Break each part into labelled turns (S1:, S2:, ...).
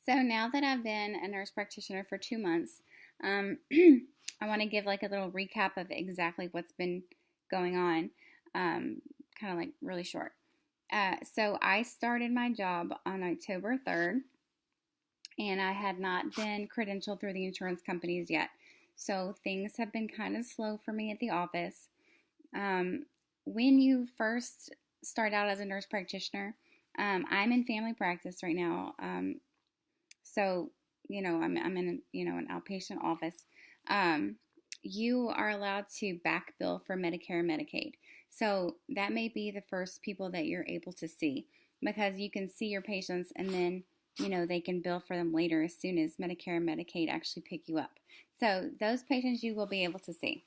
S1: So now that I've been a nurse practitioner for 2 months, I want to give like a little recap of exactly what's been going on, kind of like really short. So I started my job on October 3rd, and I had not been credentialed through the insurance companies yet. So things have been kind of slow for me at the office. Um, when you first start out as a nurse practitioner, I'm in family practice right now. So, I'm in, an outpatient office. Um, you are allowed to back bill for Medicare and Medicaid. So that may be the first people that you're able to see because you can see your patients and then, they can bill for them later as soon as Medicare and Medicaid actually pick you up. So those patients you will be able to see.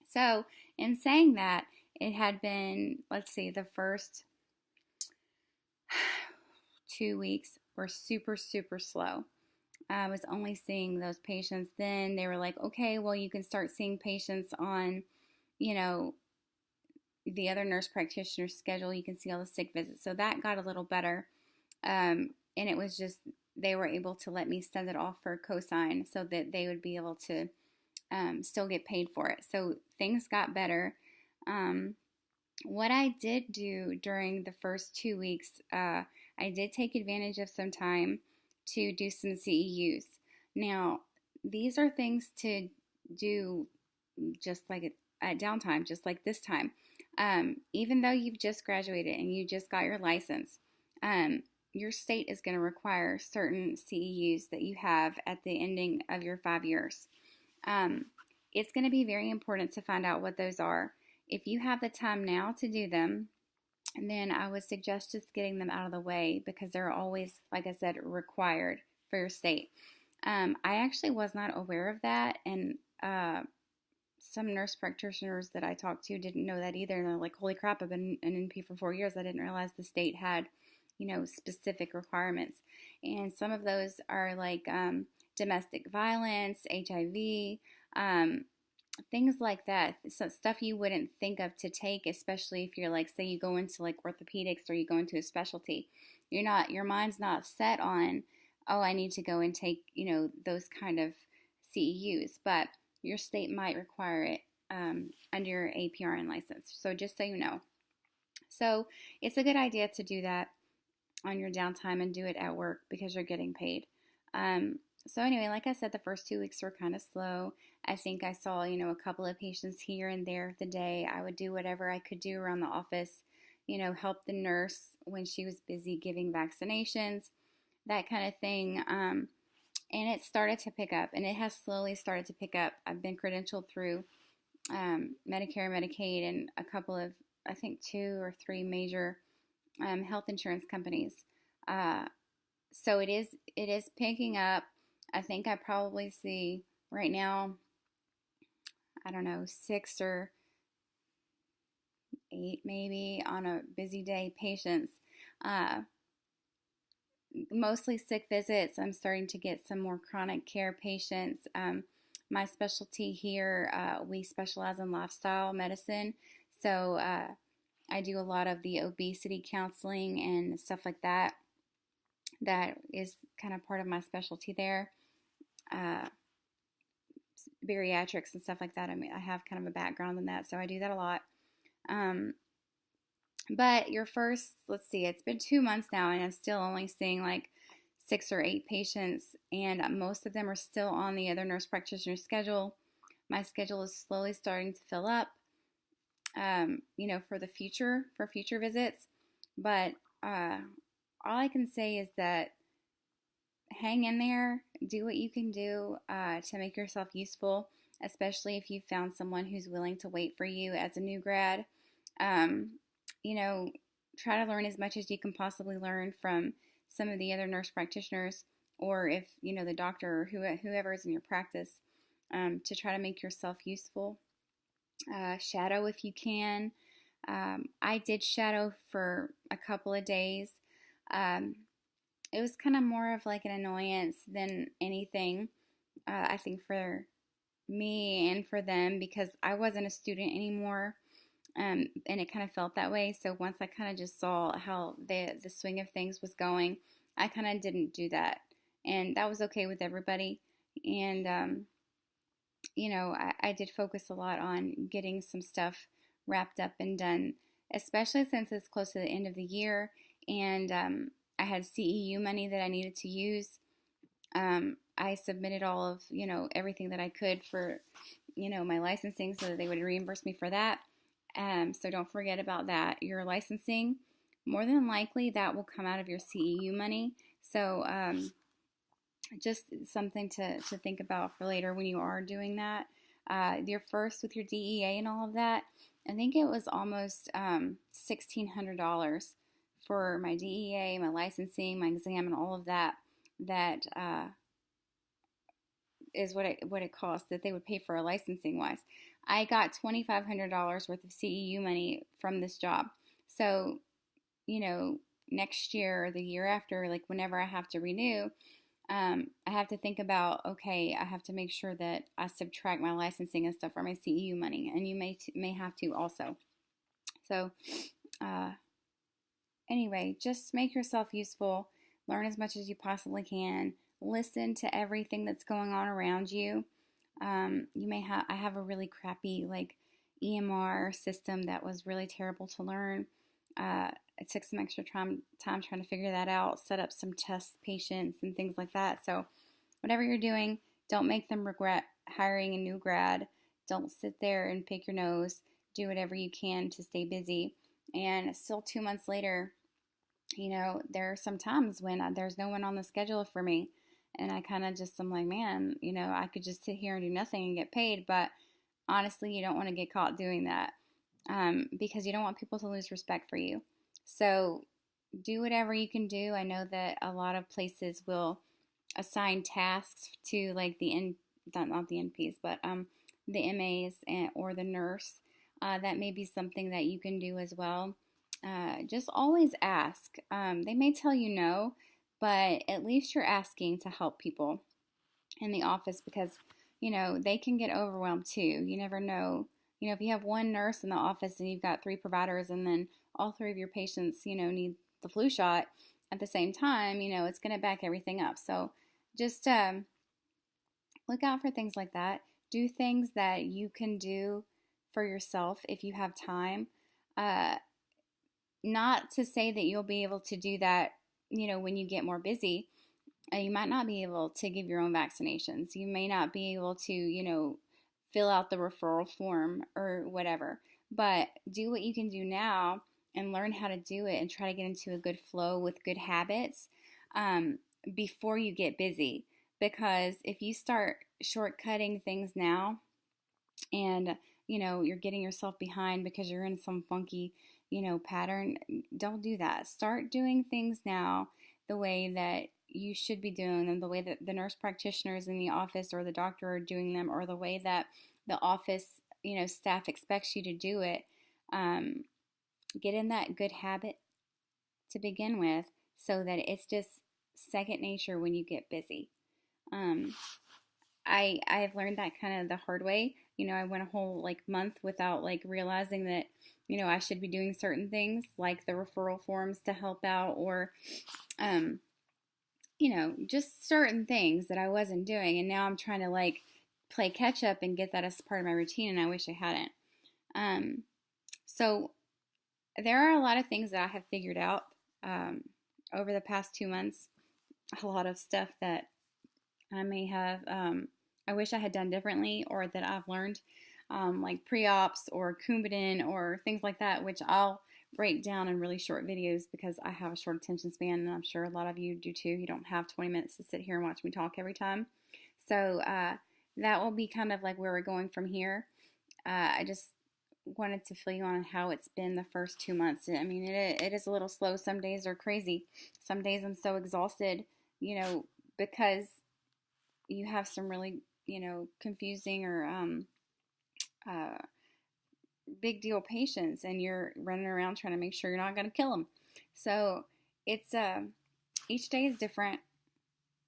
S1: So in saying that, it had been, let's see, the first 2 weeks were super, super slow. I was only seeing those patients. Then they were like, okay, well, you can start seeing patients on, you know, the other nurse practitioner's schedule. You can see all the sick visits. So that got a little better. And it was just, they were able to let me send it off for a cosign so that they would be able to still get paid for it. So things got better. What I did do during the first 2 weeks, I did take advantage of some time to do some CEUs. Now, these are things to do just like at downtime, just like this time. Even though you've just graduated and you just got your license, your state is going to require certain CEUs that you have at the ending of your 5 years. It's going to be very important to find out what those are. If you have the time now to do them, then I would suggest just getting them out of the way because they're always, like I said, required for your state. I actually was not aware of that, and some nurse practitioners that I talked to didn't know that either. And they're like, holy crap, I've been an NP for 4 years. I didn't realize the state had, specific requirements. And some of those are like domestic violence, HIV, things like that. So stuff you wouldn't think of to take, especially if you're like, say you go into like orthopedics or you go into a specialty. Your mind's not set on, oh, I need to go and take, those kind of CEUs, but your state might require it under your APRN license. So just so you know. So it's a good idea to do that on your downtime and do it at work because you're getting paid. So anyway, like I said, the first 2 weeks were kind of slow. I think I saw, a couple of patients here and there the day. I would do whatever I could do around the office, help the nurse when she was busy giving vaccinations, that kind of thing. And it started to pick up, and it has slowly started to pick up. I've been credentialed through Medicare, Medicaid, and a couple of, I think, 2 or 3 major health insurance companies. So it is picking up. I think I probably see right now, I don't know, 6 or 8 maybe on a busy day patients. Mostly sick visits. I'm starting to get some more chronic care patients. My specialty here, we specialize in lifestyle medicine. So I do a lot of the obesity counseling and stuff like that. That is kind of part of my specialty there. Bariatrics and stuff like that. I mean, I have kind of a background in that, so I do that a lot. But your first, let's see, it's been 2 months now, and I'm still only seeing like 6 or 8 patients, and most of them are still on the other nurse practitioner schedule. My schedule is slowly starting to fill up, for future visits. But all I can say is that hang in there, do what you can do to make yourself useful, especially if you found someone who's willing to wait for you as a new grad. Try to learn as much as you can possibly learn from some of the other nurse practitioners, or if, the doctor or whoever is in your practice, to try to make yourself useful. Shadow if you can. I did shadow for a couple of days. It was kind of more of like an annoyance than anything, I think, for me and for them, because I wasn't a student anymore, and it kind of felt that way. So once I kind of just saw how the swing of things was going, I kind of didn't do that and that was okay with everybody. And I did focus a lot on getting some stuff wrapped up and done, especially since it's close to the end of the year, and I had CEU money that I needed to use. I submitted all of, everything that I could for, my licensing so that they would reimburse me for that. So don't forget about that. Your licensing, more than likely, that will come out of your CEU money. So just something to think about for later when you are doing that. Your first with your DEA and all of that, I think it was almost $1,600 for my DEA, my licensing, my exam, and all of that. That is what it cost that they would pay for a licensing wise. I got $2,500 worth of CEU money from this job. So, next year or the year after, like whenever I have to renew, I have to think about, okay, I have to make sure that I subtract my licensing and stuff from my CEU money, and you may have to also. So, anyway, just make yourself useful. Learn as much as you possibly can. Listen to everything that's going on around you. I have a really crappy like EMR system that was really terrible to learn. It took some extra time trying to figure that out, set up some test patients and things like that. So whatever you're doing, don't make them regret hiring a new grad. Don't sit there and pick your nose. Do whatever you can to stay busy. And still 2 months later, there are some times when there's no one on the schedule for me. And I kind of I'm like, man, I could just sit here and do nothing and get paid. But honestly, you don't want to get caught doing that because you don't want people to lose respect for you. So do whatever you can do. I know that a lot of places will assign tasks to like not the NPs, but the MAs or the nurse. That may be something that you can do as well. Just always ask. They may tell you no, but at least you're asking to help people in the office because, they can get overwhelmed too. You never know. If you have one nurse in the office and you've got 3 providers and then all 3 of your patients, need the flu shot at the same time, it's going to back everything up. So just look out for things like that. Do things that you can do for yourself if you have time. Not to say that you'll be able to do that, when you get more busy. You might not be able to give your own vaccinations. You may not be able to, fill out the referral form or whatever. But do what you can do now and learn how to do it and try to get into a good flow with good habits before you get busy. Because if you start shortcutting things now and, you're getting yourself behind because you're in some funky, pattern, don't do that. Start doing things now the way that you should be doing them, the way that the nurse practitioners in the office or the doctor are doing them, or the way that the office, staff expects you to do it. Get in that good habit to begin with so that it's just second nature when you get busy. I've learned that kind of the hard way. I went a whole month without realizing that, I should be doing certain things like the referral forms to help out or, just certain things that I wasn't doing. And now I'm trying to play catch up and get that as part of my routine. And I wish I hadn't. So there are a lot of things that I have figured out over the past 2 months. A lot of stuff that I may have, I wish I had done differently or that I've learned, like pre-ops or Coumadin or things like that, which I'll break down in really short videos because I have a short attention span and I'm sure a lot of you do too. You don't have 20 minutes to sit here and watch me talk every time. So that will be kind of like where we're going from here. I just wanted to fill you on how it's been the first 2 months. I mean, it is a little slow. Some days are crazy. Some days I'm so exhausted, because you have some really, confusing or big deal patients and you're running around trying to make sure you're not going to kill them. So it's each day is different.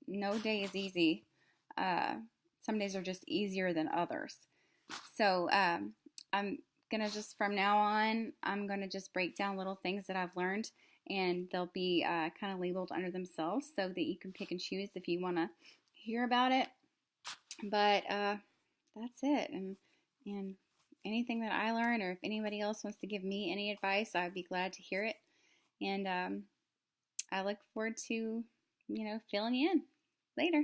S1: No day is easy. Some days are just easier than others. So I'm gonna just from now on, I'm gonna just break down little things that I've learned and they'll be kind of labeled under themselves so that you can pick and choose if you want to hear about it. But that's it. And anything that I learn, or if anybody else wants to give me any advice, I'd be glad to hear it. And I look forward to, filling you in later.